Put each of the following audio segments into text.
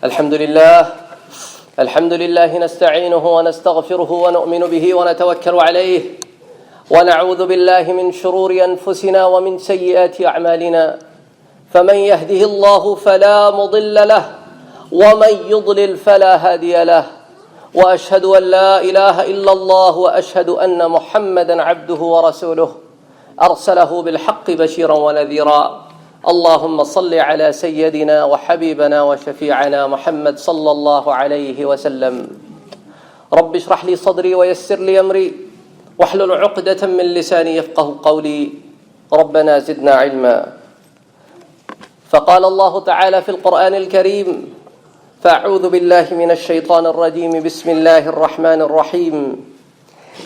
الحمد لله نستعينه ونستغفره ونؤمن به ونتوكل عليه ونعوذ بالله من شرور أنفسنا ومن سيئات أعمالنا فمن يهده الله فلا مضل له ومن يضلل فلا هادي له وأشهد أن لا إله إلا الله وأشهد أن محمدا عبده ورسوله أرسله بالحق بشيرا ونذيرا اللهم صل على سيدنا وحبيبنا وشفيعنا محمد صلى الله عليه وسلم رب اشرح لي صدري ويسر لي أمري واحلل عقدة من لساني يفقه قولي ربنا زدنا علما فقال الله تعالى في القرآن الكريم فأعوذ بالله من الشيطان الرجيم بسم الله الرحمن الرحيم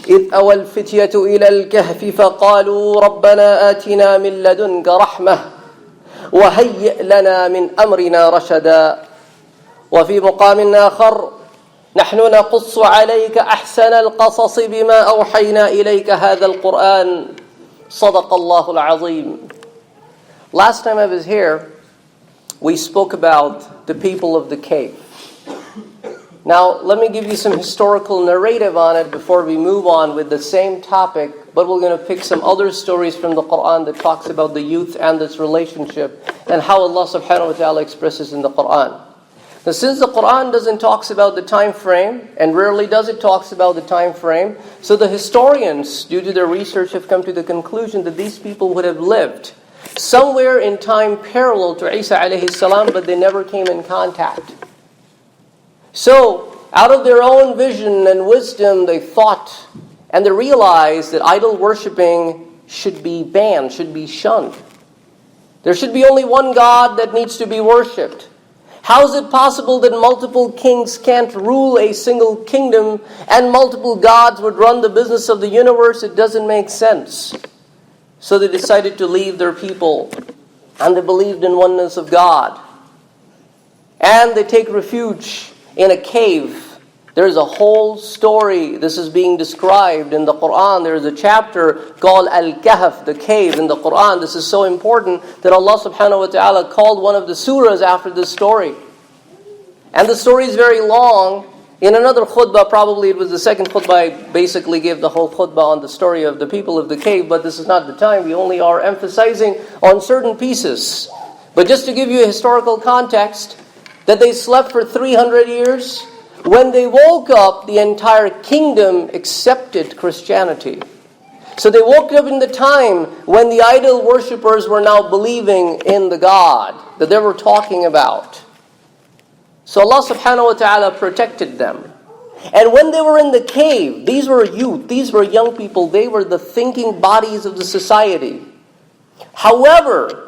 إذ أوى الفتية إلى الكهف فقالوا ربنا آتنا من لدنك رحمة وهيئ لنا من أمرنا رشدا وفي مقام آخر نحن نقص عليك أحسن القصص بما أوحينا إليك هذا القرآن صدق الله العظيم. Last time I was here, we spoke about the people of the cave. Now, let me give you some historical narrative on it before we move on with the same topic, but we're going to pick some other stories from the Quran that talks about the youth and its relationship and how Allah subhanahu wa ta'ala expresses in the Quran. Now, since the Quran doesn't talk about the time frame, and rarely does it talks about the time frame, so the historians, due to their research, have come to the conclusion that these people would have lived somewhere in time parallel to Isa alayhi salam, but they never came in contact. So, out of their own vision and wisdom, they thought and they realized that idol worshipping should be banned, should be shunned. There should be only one God that needs to be worshipped. How is it possible that multiple kings can't rule a single kingdom and multiple gods would run the business of the universe? It doesn't make sense. So they decided to leave their people, and they believed in oneness of God. And they take refuge in a cave. There's a whole story. This is being described in the Quran. There's a chapter called Al-Kahf, the cave in the Quran. This is so important that Allah subhanahu wa ta'ala called one of the surahs after this story. And the story is very long. In another khutbah, probably it was the second khutbah, I basically gave the whole khutbah on the story of the people of the cave, but this is not the time. We only are emphasizing on certain pieces. But just to give you a historical context, that they slept for 300 years. When they woke up, the entire kingdom accepted Christianity. So they woke up in the time when the idol worshippers were now believing in the God that they were talking about. So Allah subhanahu wa ta'ala protected them. And when they were in the cave, these were youth, these were young people, they were the thinking bodies of the society. However,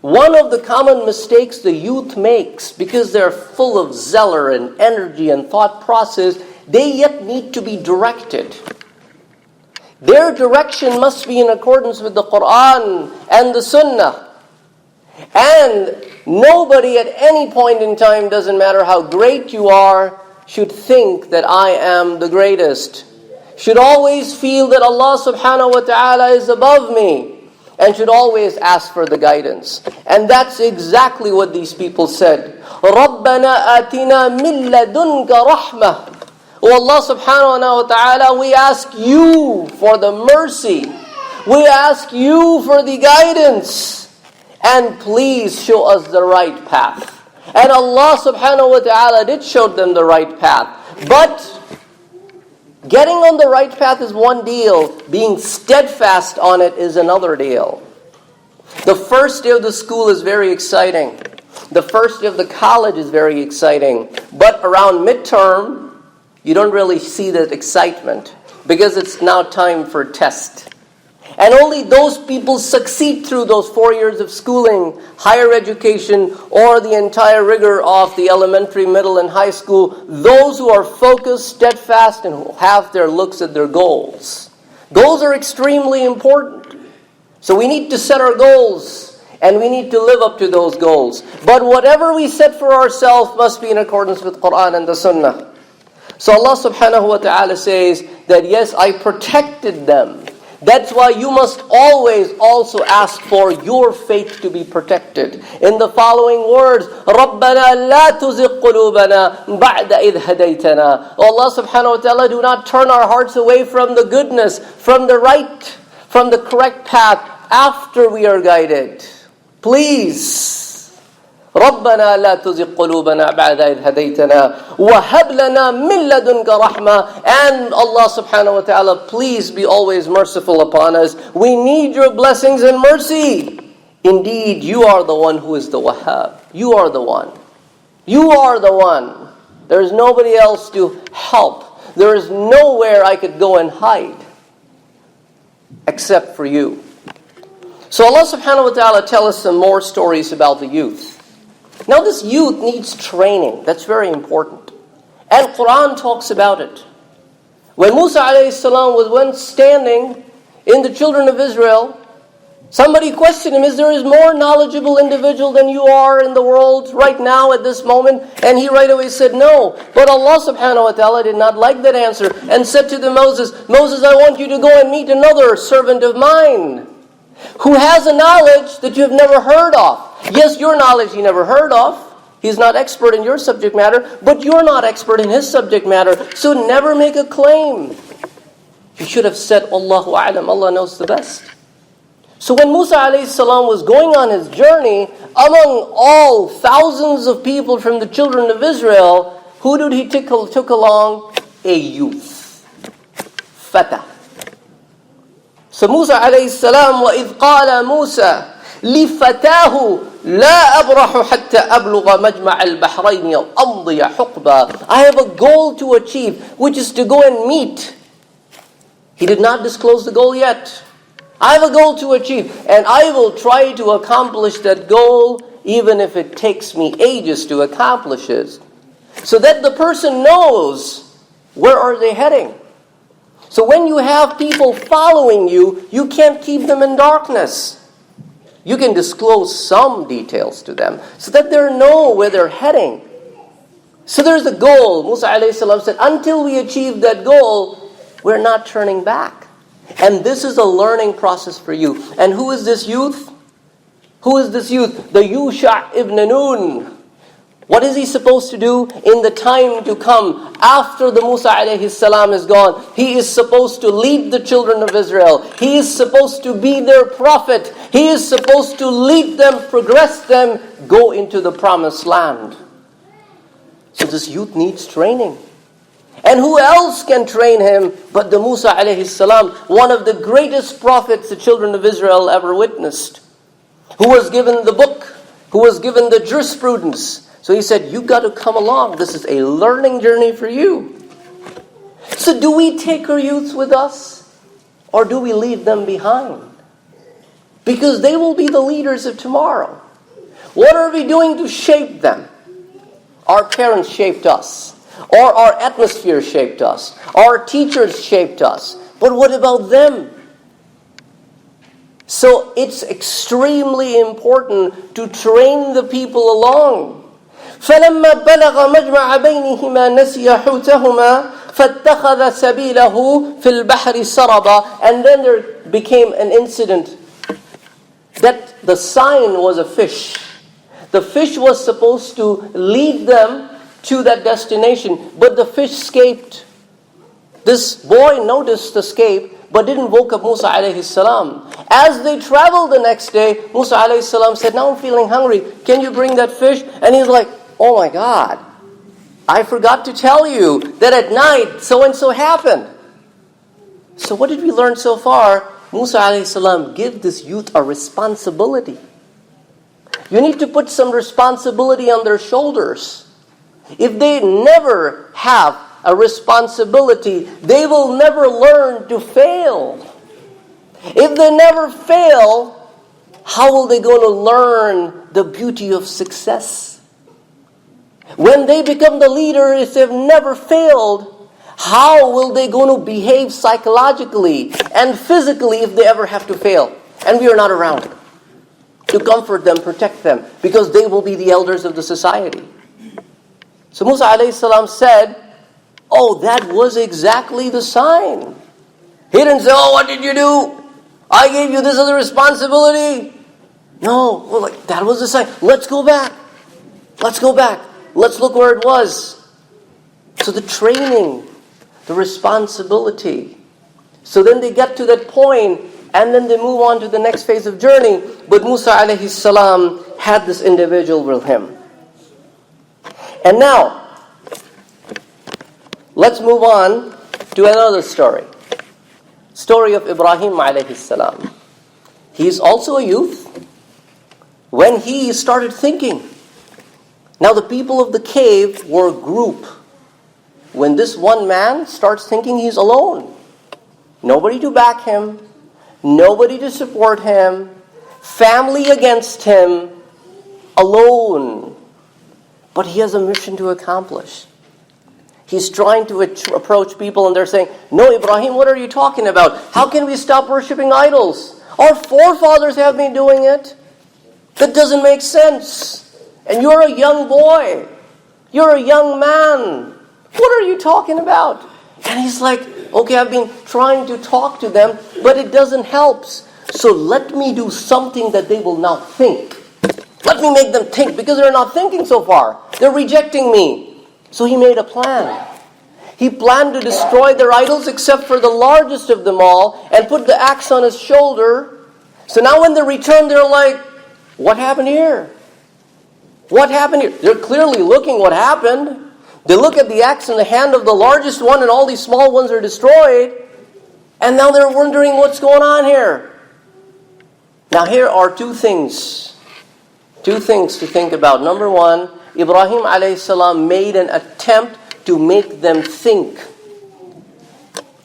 one of the common mistakes the youth makes, because they're full of zeal and energy and thought process, they yet need to be directed. Their direction must be in accordance with the Quran and the Sunnah. And nobody at any point in time, doesn't matter how great you are, should think that I am the greatest. Should always feel that Allah subhanahu wa ta'ala is above me. And should always ask for the guidance. And that's exactly what these people said. رَبَّنَا آتِنَا مِن لَدُنْكَ رَحْمَةً. Oh Allah subhanahu wa ta'ala, we ask you for the mercy. We ask you for the guidance. And please show us the right path. And Allah subhanahu wa ta'ala did show them the right path. But getting on the right path is one deal. Being steadfast on it is another deal. The first day of the school is very exciting. The first day of the college is very exciting. But around midterm, you don't really see that excitement because it's now time for test. And only those people succeed through those 4 years of schooling, higher education, or the entire rigor of the elementary, middle, and high school. Those who are focused, steadfast, and who have their looks at their goals. Goals are extremely important. So we need to set our goals, and we need to live up to those goals. But whatever we set for ourselves must be in accordance with Quran and the Sunnah. So Allah subhanahu wa ta'ala says that yes, I protected them. That's why you must always also ask for your faith to be protected. In the following words, رَبَّنَا لَا تُزِغْ قُلُوبَنَا بَعْدَ إِذْ هَدَيْتَنَا. Oh Allah subhanahu wa ta'ala, do not turn our hearts away from the goodness, from the right, from the correct path after we are guided. Please. رَبَّنَا لَا تُزِغْ قُلُوبَنَا بَعْدَ إِذْ هَدَيْتَنَا وَهَبْ لَنَا مِن لَّدُنْكَ رَحْمَةً. And Allah subhanahu wa ta'ala, please be always merciful upon us. We need your blessings and mercy. Indeed, you are the one who is the Wahhab. You are the one. You are the one. There is nobody else to help. There is nowhere I could go and hide except for you. So Allah subhanahu wa ta'ala tells us some more stories about the youth. Now this youth needs training. That's very important. And Quran talks about it. When Musa alayhi salam was once standing in the children of Israel, somebody questioned him, is there a more knowledgeable individual than you are in the world right now at this moment? And he right away said no. But Allah subhanahu wa ta'ala did not like that answer and said to Moses, I want you to go and meet another servant of mine who has a knowledge that you have never heard of. Yes, your knowledge he never heard of. He's not expert in your subject matter, but you're not expert in his subject matter. So never make a claim. You should have said, Allahu a'lam, Allah knows the best. So when Musa alayhi salam was going on his journey, among all thousands of people from the children of Israel, who did he took along? A youth. Fata. So Musa alayhi salam, وَإِذْ قَالَ مُوسَى لِفَتَاهُ لَا أَبْرَحُ حَتَّى أَبْلُغَ مَجْمَعَ الْبَحْرَيْنِ أَوْ أَمْضِيَ حُقْبًا. I have a goal to achieve, which is to go and meet. He did not disclose the goal yet. I have a goal to achieve, and I will try to accomplish that goal, even if it takes me ages to accomplish it. So that the person knows, where are they heading? So when you have people following you, you can't keep them in darkness. You can disclose some details to them so that they know where they're heading. So there's a goal. Musa alayhi salam said, until we achieve that goal, we're not turning back. And this is a learning process for you. And who is this youth? Who is this youth? The Yusha ibn Nun. What is he supposed to do in the time to come after the Musa alayhi salam is gone? He is supposed to lead the children of Israel. He is supposed to be their prophet. He is supposed to lead them, progress them, go into the promised land. So this youth needs training. And who else can train him but the Musa alayhi salam, one of the greatest prophets the children of Israel ever witnessed, who was given the book, who was given the jurisprudence. So he said, you've got to come along. This is a learning journey for you. So do we take our youths with us? Or do we leave them behind? Because they will be the leaders of tomorrow. What are we doing to shape them? Our parents shaped us. Or our atmosphere shaped us. Our teachers shaped us. But what about them? So it's extremely important to train the people along. فَلَمَّا بَلَغَ مَجْمَعَ بَيْنِهِمَا نَسِيَ حُوتَهُمَا فَاتَّخَذَ سَبِيلَهُ فِي الْبَحْرِ سَرَبًا. And then there became an incident that the sign was a fish. The fish was supposed to lead them to that destination, but the fish escaped. This boy noticed the escape, but didn't woke up Musa alayhi salam. As they traveled the next day, Musa alayhi salam said, now I'm feeling hungry. Can you bring that fish? And he's like, oh my God, I forgot to tell you that at night so-and-so happened. So what did we learn so far? Musa alayhi salam give this youth a responsibility. You need to put some responsibility on their shoulders. If they never have a responsibility, they will never learn to fail. If they never fail, how will they going to learn the beauty of success? When they become the leader, if they've never failed, how will they going to behave psychologically and physically if they ever have to fail? And we are not around to comfort them, protect them, because they will be the elders of the society. So Musa alayhi salam said, oh, that was exactly the sign. He didn't say, oh, what did you do? I gave you this other responsibility. No, well, like, that was the sign. Let's go back. Let's go back. Let's look where it was. So the training, the responsibility. So then they get to that point, and then they move on to the next phase of journey. But Musa alayhi salam had this individual with him. And now, let's move on to another story. Story of Ibrahim alayhi salam. He's also a youth when he started thinking. Now the people of the cave were a group. When this one man starts thinking he's alone, nobody to back him, nobody to support him, family against him, alone. But he has a mission to accomplish. He's trying to approach people and they're saying, no, Ibrahim, what are you talking about? How can we stop worshiping idols? Our forefathers have been doing it. That doesn't make sense. And you're a young boy. You're a young man. What are you talking about? And he's like, okay, I've been trying to talk to them, but it doesn't help. So let me do something that they will now think. Let me make them think, because they're not thinking so far. They're rejecting me. So he made a plan. He planned to destroy their idols except for the largest of them all and put the axe on his shoulder. So now when they return, they're like, what happened here? What happened here? They're clearly looking what happened. They look at the axe in the hand of the largest one and all these small ones are destroyed. And now they're wondering what's going on here. Now here are two things to think about. Number one, Ibrahim alayhi salam made an attempt to make them think.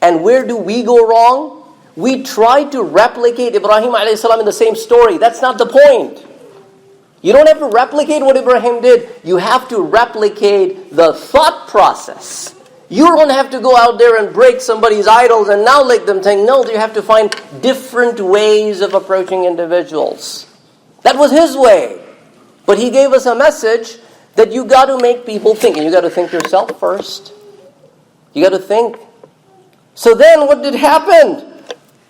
And where do we go wrong? We try to replicate Ibrahim alayhi salam in the same story. That's not the point. You don't have to replicate what Ibrahim did. You have to replicate the thought process. You don't have to go out there and break somebody's idols and now make them think. No, you have to find different ways of approaching individuals. That was his way. But he gave us a message that you got to make people think. And you got to think yourself first. You got to think. So then what did happen?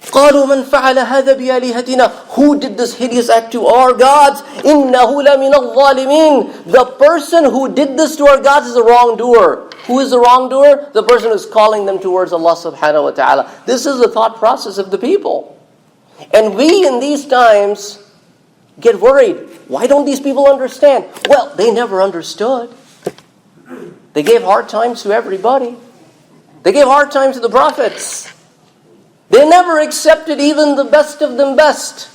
قالوا من فعل هذا بآلهتنا. Who did this hideous act to our gods? إنه لمن الظالمين. The person who did this to our gods is a wrongdoer. Who is the wrongdoer? The person who's calling them towards Allah subhanahu wa ta'ala. This is the thought process of the people. And we in these times get worried. Why don't these people understand? Well, they never understood. They gave hard times to everybody. They gave hard times to the prophets. They never accepted even the best of them best.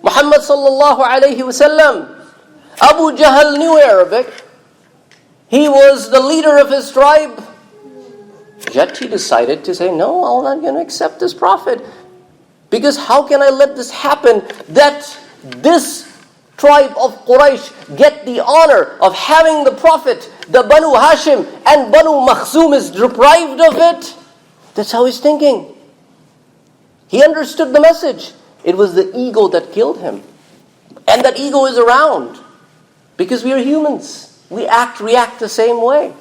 Muhammad sallallahu alayhi wasallam. Abu Jahl knew Arabic. He was the leader of his tribe. Yet he decided to say, no, I'm not going to accept this prophet. Because how can I let this happen that this tribe of Quraysh get the honor of having the prophet, the Banu Hashim and Banu Makhzum is deprived of it? That's how he's thinking. He understood the message. It was the ego that killed him. And that ego is around. Because we are humans. We react the same way.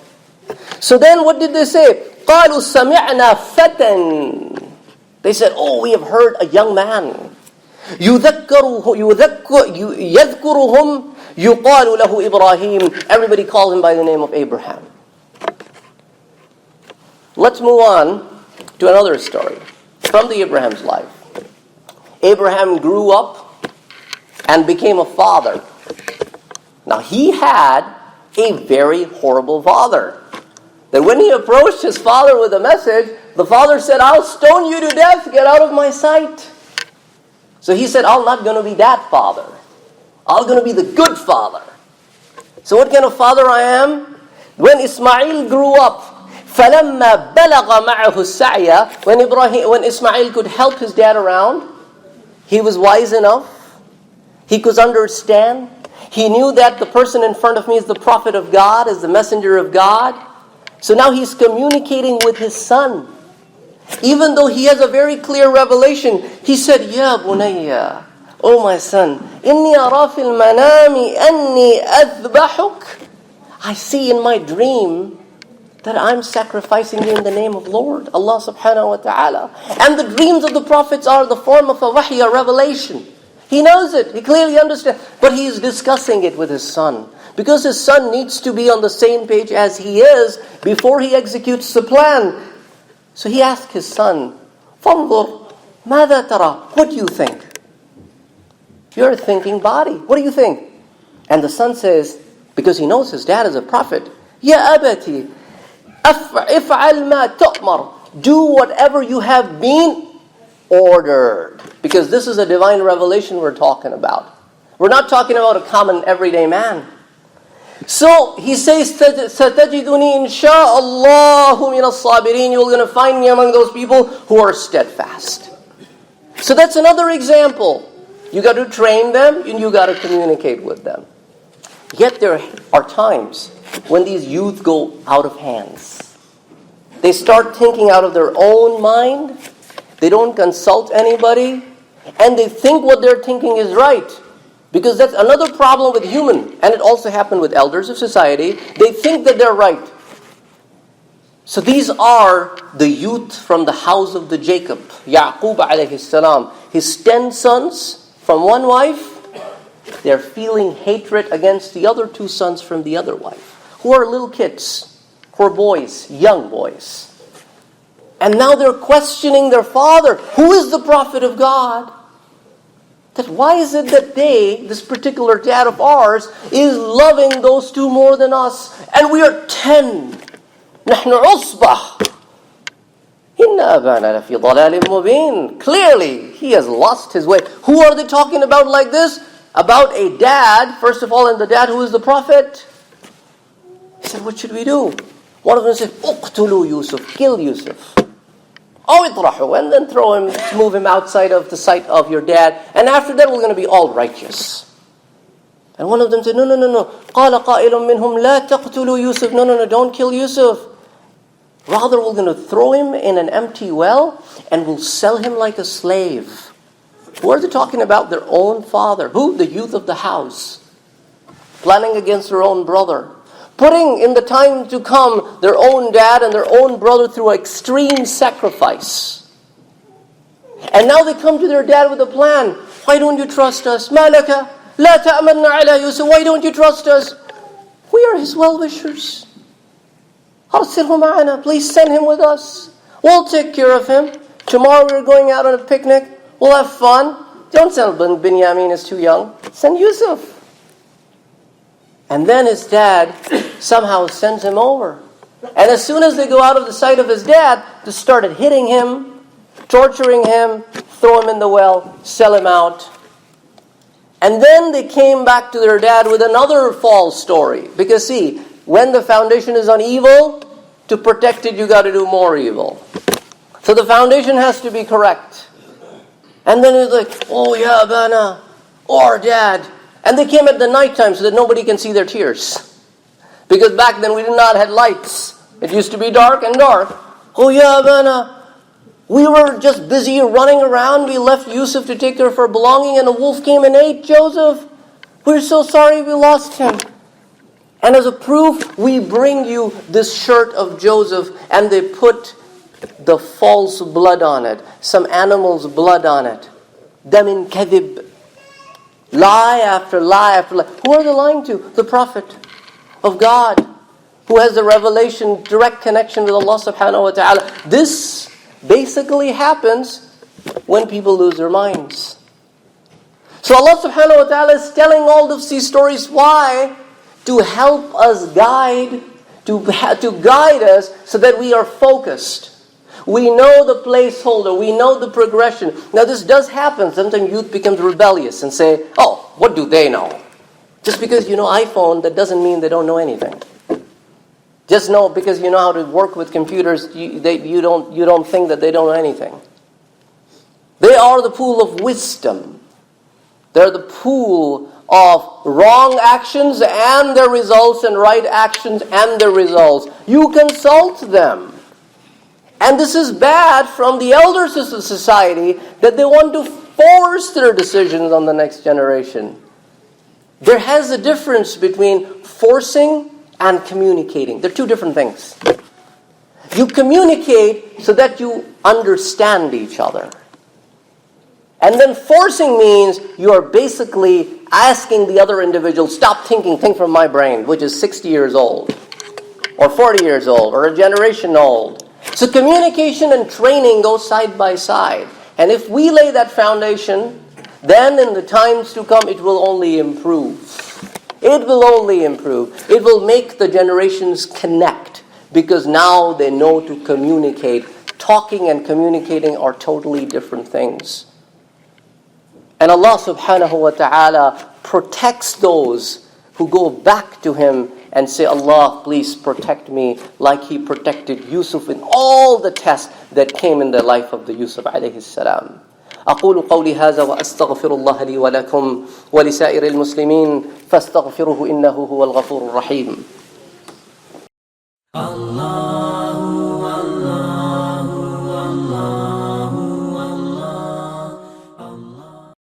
So then what did they say? قَالُوا سَمِعْنَا فَتًى. They said, oh, we have heard a young man. يذكرهم يقال له إبراهيم. Everybody called him by the name of Abraham. Let's move on to another story from the Abraham's life. Abraham grew up and became a father. Now he had a very horrible father. That when he approached his father with a message, the father said, I'll stone you to death, get out of my sight. So he said, I'm not going to be that father. I'm going to be the good father. So what kind of father I am? When Ismail grew up, فَلَمَّا بَلَغَ مَعَهُ السَّعْيَ. When Ismail could help his dad around, he was wise enough. He could understand. He knew that the person in front of me is the prophet of God, is the messenger of God. So now he's communicating with his son. Even though he has a very clear revelation, he said, Ya bunayya, oh my son, inni ara fil manami anni adbahuk. I see in my dream that I'm sacrificing you in the name of Lord, Allah subhanahu wa ta'ala. And the dreams of the prophets are the form of a wahy, a revelation. He knows it, he clearly understands, but he is discussing it with his son. Because his son needs to be on the same page as he is before he executes the plan. So he asked his son, فَانظُرْ مَاذَا تَرَى? What do you think? You're a thinking body. What do you think? And the son says, because he knows his dad is a prophet, يَا أَبَتِي افعل ما تؤمر. Do whatever you have been ordered. Because this is a divine revelation we're talking about. We're not talking about a common everyday man. So he says, سَتَجِدُنِي إِنْ شَاءَ اللَّهُ مِنَ الصَّابِرِينَ. You're going to find me among those people who are steadfast. So that's another example. You got to train them and you got to communicate with them. Yet there are times when these youth go out of hands. They start thinking out of their own mind. They don't consult anybody. And they think what they're thinking is right. Because that's another problem with human. And it also happened with elders of society. They think that they're right. So these are the youth from the house of the Jacob. Yaqub alayhi salam. His 10 sons from one wife. They're feeling hatred against the other 2 sons from the other wife. Who are little kids. Who are boys. Young boys. And now they're questioning their father. Who is the prophet of God? That why is it that this particular dad of ours, is loving those 2 more than us? And we are 10. نحن عصبة. إن أبانا لفي ضلال مبين. Clearly, he has lost his way. Who are they talking about like this? About a dad, first of all, and the dad who is the prophet. He said, what should we do? One of them said, اقتلوا Yusuf, kill Yusuf. اطرحوا, and then throw him, move him outside of the sight of your dad. And after that, we're going to be all righteous. And one of them said, no. قال قائل منهم لا تقتلوا Yusuf. No, don't kill Yusuf. Rather, we're going to throw him in an empty well and we'll sell him like a slave. Who are they talking about? Their own father. Who? The youth of the house. Planning against their own brother. Putting in the time to come their own dad and their own brother through extreme sacrifice. And now they come to their dad with a plan. Why don't you trust us? مَا لَكَ لَا تَأْمَنَّ عَلَى يُوسُف. Why don't you trust us? We are his well-wishers. أَرْسِلْهُ مَعَنَا. Please send him with us. We'll take care of him. Tomorrow we're going out on a picnic. We'll have fun. Don't send Binyamin, is too young. Send Yusuf. And then his dad somehow sends him over. And as soon as they go out of the sight of his dad, they started hitting him, torturing him, throw him in the well, sell him out. And then they came back to their dad with another false story. Because see, when the foundation is on evil, to protect it you got to do more evil. So the foundation has to be correct. And then it's like, oh yeah, Abana, oh our dad. And they came at the night time so that nobody can see their tears. Because back then we did not have lights. It used to be dark and dark. Oh yeah, Abana, we were just busy running around. We left Yusuf to take care of our belonging and a wolf came and ate Joseph. We're so sorry we lost him. And as a proof, we bring you this shirt of Joseph. And they put the false blood on it. Some animal's blood on it. Damin kadhib. Lie after lie after lie. Who are they lying to? The Prophet of God. Who has the revelation, direct connection with Allah subhanahu wa ta'ala. This basically happens when people lose their minds. So Allah subhanahu wa ta'ala is telling all of these stories. Why? To help us guide. To guide us so that we are focused. We know the placeholder. We know the progression. Now this does happen. Sometimes youth becomes rebellious and say, oh, what do they know? Just because you know iPhone, that doesn't mean they don't know anything. Just know because you know how to work with computers, you don't think that they don't know anything. They are the pool of wisdom. They're the pool of wrong actions and their results and right actions and their results. You consult them. And this is bad from the elders of society that they want to force their decisions on the next generation. There has a difference between forcing and communicating. They're 2 different things. You communicate so that you understand each other. And then forcing means you are basically asking the other individual, stop thinking, think from my brain, which is 60 years old, or 40 years old, or a generation old. So communication and training go side by side. And if we lay that foundation, then in the times to come, it will only improve. It will only improve. It will make the generations connect, because now they know to communicate. Talking and communicating are totally different things. And Allah subhanahu wa ta'ala protects those who go back to Him and say, Allah, please protect me, like He protected Yusuf in all the tests that came in the life of the Yusuf alayhi salam. أقول قولي هذا وأستغفر الله لي ولكم ولسائر المسلمين فاستغفروه إنه هو الغفور الرحيم.